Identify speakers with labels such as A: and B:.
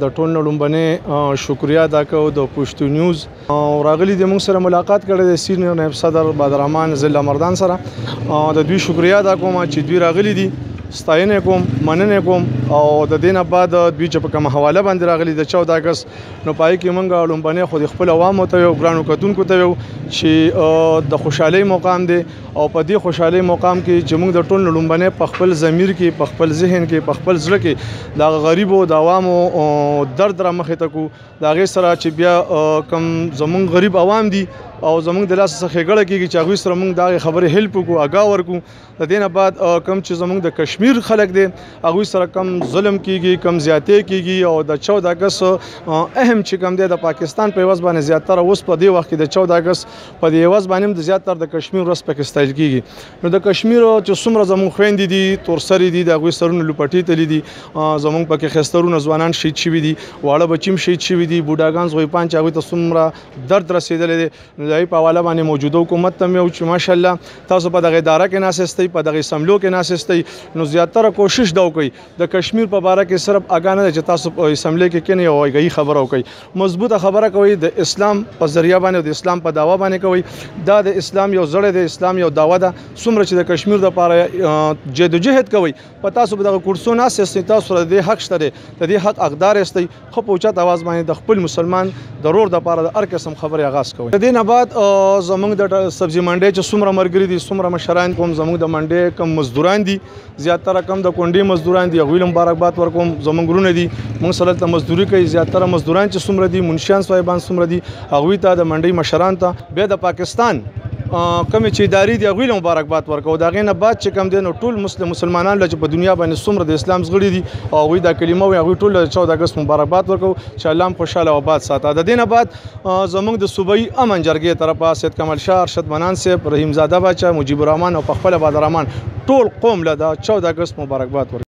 A: د ټول نه لومبنې شکریا ادا کوو د پښتو نیوز راغلي د موږ سره ملاقات کړی د سینیور نائب صدر بدرحمان ضلع مردان سره د دوی شکریا ادا کوم چې دوی راغلي دي ستاینه کوم مننه کوم او د دینه بعد دوی چې په کوم حواله باندې راغلي د 14 اگست نو پای کې موږ لومبنې خو د خپل عوامو ته یو ګرانو کتونکو ته یو چې د خوشحالي مقام دی او په دې خوشحالي مقام کې چې موږ د ټول لومبنې په خپل ضمیر کې په خپل ذهن کې په خپل زړه کې د غریبو د عوامو درد را مخې ته کو دا غي سره چې بیا کم زمون غریب عوام دي او زمونږ د لاس څخه غړه کیږي چې هغه سره موږ دا خبره هیلپ کو اگا ورکو د دینه بعد کم چې زمونږ د کشمیر خلک دي هغه سره کم ظلم کیږي کم زیاتې کیږي او د 14 اگست اهم چې کم دی د پاکستان په وځ باندې زیاتره اوس په دی وخت کې د 14 اگست په دی وځ باندې د زیاتره د کشمیر رس پاکستان کیږي نو د کشمیر چې څومره زمونږ خويندې دي تورسری دي د هغه سرونه لپټې تلې دي زمونږ پکې خسترونه ځوانان شهید شوي دي واړه بچیم شهید شوي دي بوډاګان زوی پانچ هغه ته څومره درد رسیدلې دي دای په حواله باندې موجوده حکومت ته یو چې ماشاءالله تاسو په دغه اداره کې ناسستئ په دغه سملو کې ناسستئ نو زیاتره کوشش دا وکړئ د کشمیر په اړه کې صرف اګانه چې تاسو په سملې کې کني او غي خبره وکړئ مضبوطه خبره کوي د اسلام په ذریعہ باندې د اسلام په داوا باندې کوي دا د اسلام یو زړه د اسلام یو داوا ده څومره چې د کشمیر د لپاره جدوجہد کوي په تاسو په دغه کورسو ناسستئ تاسو د حق شته د دې حق حقدار استئ خو په اوچت आवाज باندې د خپل مسلمان ضرور د لپاره د هر قسم خبره آغاز کوي د دې نه بعد زمونږ د سبزی منډي چې څومره مرګري دي څومره مشران کوم زمونږ د منډي کم مزدوران دي زیاتره کم د کونډي مزدوران دي غویل مبارکباد ورکوم زمونږ ګرونه دي موږ سره ته مزدوري کوي زیاتره مزدوران چې څومره دي منشیان صاحبان څومره دي هغوی ته د منډي مشران ته بیا د پاکستان کمی چې اداري دی غویل مبارکباد ورکو دا غینه بعد چې کم دین ټول مسلمانان لږ په دنیا باندې څومره د اسلام زغړي دي او غوی دا کلمه وي غوی ټول 14 اگست مبارکباد ورکو چې الله خوشاله او آباد ساته د دینه بعد زمونږ د صوبایي امن جرګې طرفه سید کمال شاه ارشد منان صاحب رحیم زاده بچا مجيب الرحمن او په خپل بدرحمان ټول قوم له 14 اگست مبارکباد ورکو